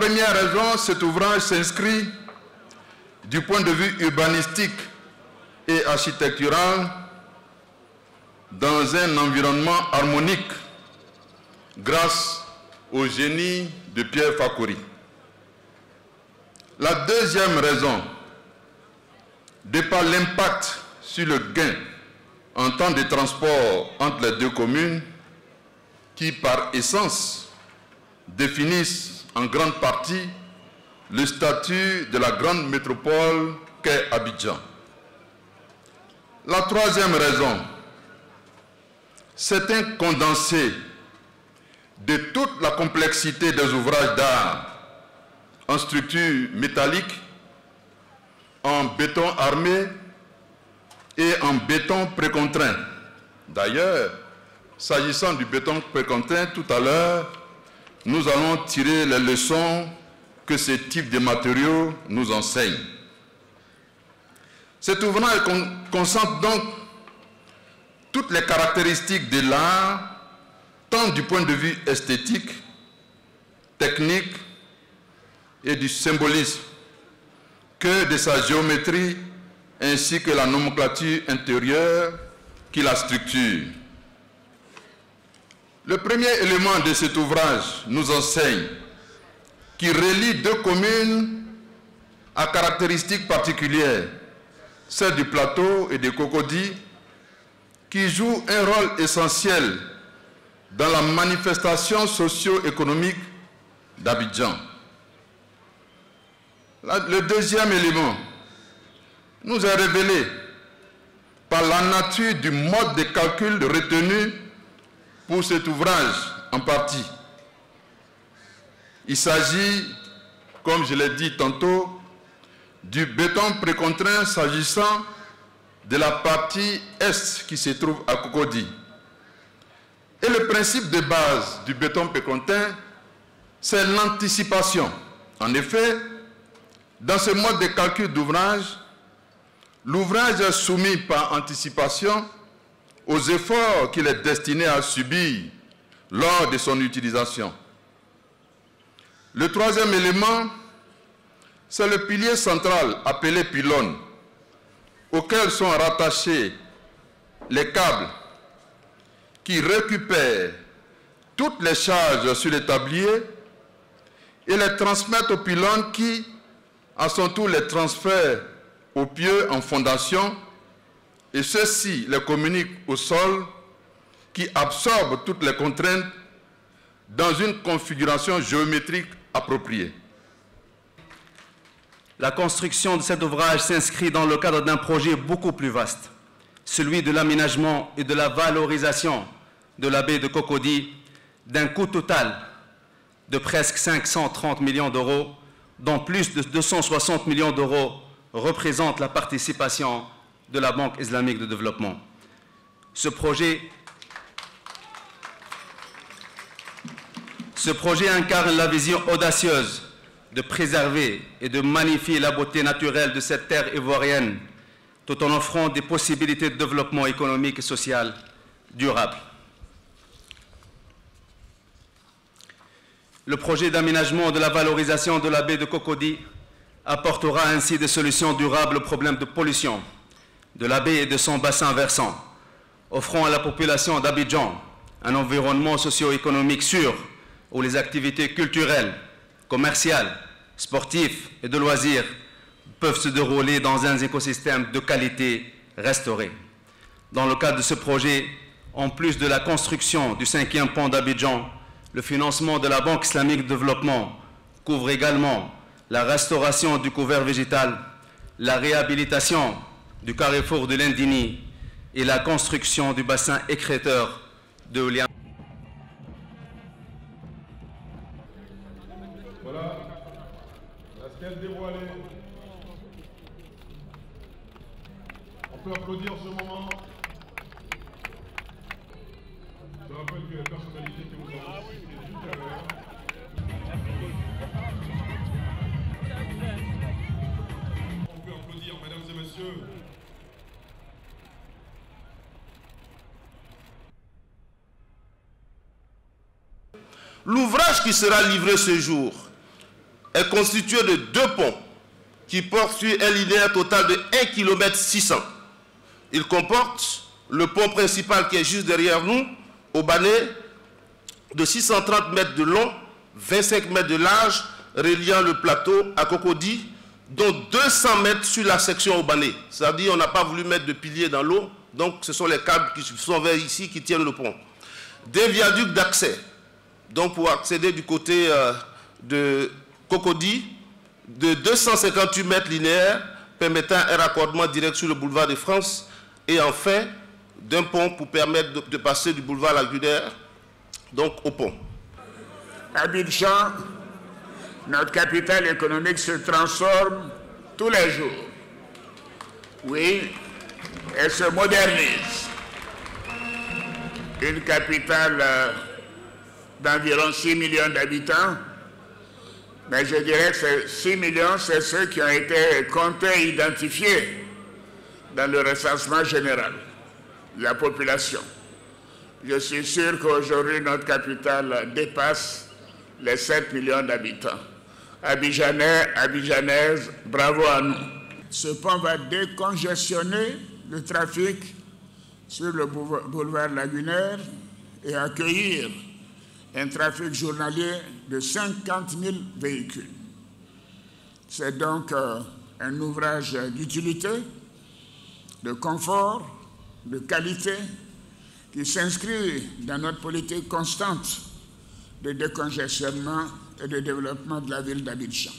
première raison, cet ouvrage s'inscrit du point de vue urbanistique et architectural dans un environnement harmonique grâce au génie de Pierre Fakoly. La deuxième raison, de par l'impact sur le gain en temps de transport entre les deux communes, qui par essence définissent en grande partie le statut de la grande métropole qu'est Abidjan. La troisième raison, c'est un condensé de toute la complexité des ouvrages d'art en structure métallique, en béton armé et en béton précontraint. D'ailleurs, s'agissant du béton précontraint, tout à l'heure, nous allons tirer les leçons que ce type de matériaux nous enseigne. Cet ouvrage concentre donc toutes les caractéristiques de l'art, tant du point de vue esthétique, technique et du symbolisme, que de sa géométrie ainsi que la nomenclature intérieure qui la structure. Le premier élément de cet ouvrage nous enseigne qu'il relie deux communes à caractéristiques particulières, celle du plateau et de Cocody, qui jouent un rôle essentiel dans la manifestation socio-économique d'Abidjan. Le deuxième élément nous est révélé par la nature du mode de calcul retenu pour cet ouvrage en partie. Il s'agit, comme je l'ai dit tantôt, du béton précontraint s'agissant de la partie est qui se trouve à Cocody. Et le principe de base du béton précontraint, c'est l'anticipation. En effet, dans ce mode de calcul d'ouvrage, l'ouvrage est soumis par anticipation aux efforts qu'il est destiné à subir lors de son utilisation. Le troisième élément, c'est le pilier central appelé pylône, auquel sont rattachés les câbles qui récupèrent toutes les charges sur les tabliers et les transmettent au pylône qui, à son tour, les transfère aux pieux en fondation, et ceux-ci les communiquent au sol qui absorbe toutes les contraintes dans une configuration géométrique appropriée. La construction de cet ouvrage s'inscrit dans le cadre d'un projet beaucoup plus vaste, celui de l'aménagement et de la valorisation de la baie de Cocody, d'un coût total de presque 530 millions d'euros, dont plus de 260 millions d'euros représentent la participation de la Banque islamique de développement. Ce projet incarne la vision audacieuse de préserver et de magnifier la beauté naturelle de cette terre ivoirienne, tout en offrant des possibilités de développement économique et social durable. Le projet d'aménagement de la valorisation de la baie de Cocody apportera ainsi des solutions durables aux problèmes de pollution de la baie et de son bassin versant, offrant à la population d'Abidjan un environnement socio-économique sûr où les activités culturelles, commerciales, sportives et de loisirs peuvent se dérouler dans un écosystème de qualité restauré. Dans le cadre de ce projet, en plus de la construction du 5e pont d'Abidjan, le financement de la Banque islamique de développement couvre également la restauration du couvert végétal, la réhabilitation du carrefour de l'Indini et la construction du bassin écrêteur de Oulian. Voilà, la stèle dévoilée. On peut applaudir en ce moment. Je rappelle que les personnalités que nous avons citées tout à l'heure. On peut applaudir, mesdames et messieurs. L'ouvrage qui sera livré ce jour est constitué de 2 ponts qui portent sur un linéaire total de 1 km 600. Il comporte le pont principal qui est juste derrière nous, au Banais, de 630 mètres de long, 25 mètres de large, reliant le plateau à Cocody, dont 200 mètres sur la section au Banais. C'est-à-dire qu'on n'a pas voulu mettre de piliers dans l'eau, donc ce sont les câbles qui sont vers ici qui tiennent le pont. Des viaducs d'accès, donc pour accéder du côté de Cocody, de 258 mètres linéaires, permettant un raccordement direct sur le boulevard de France, et enfin, d'un pont pour permettre de passer du boulevard Lagunaire, donc au pont. Abidjan, notre capitale économique se transforme tous les jours. Oui, elle se modernise. Une capitale d'environ 6 millions d'habitants, mais je dirais que ces 6 millions, c'est ceux qui ont été comptés, identifiés dans le recensement général de la population. Je suis sûr qu'aujourd'hui, notre capitale dépasse les 7 millions d'habitants. Abidjanais, Abidjanaises, bravo à nous. Ce pont va décongestionner le trafic sur le boulevard Lagunaire et accueillir un trafic journalier de 50 000 véhicules. C'est donc un ouvrage d'utilité, de confort, de qualité, qui s'inscrit dans notre politique constante de décongestionnement et de développement de la ville d'Abidjan.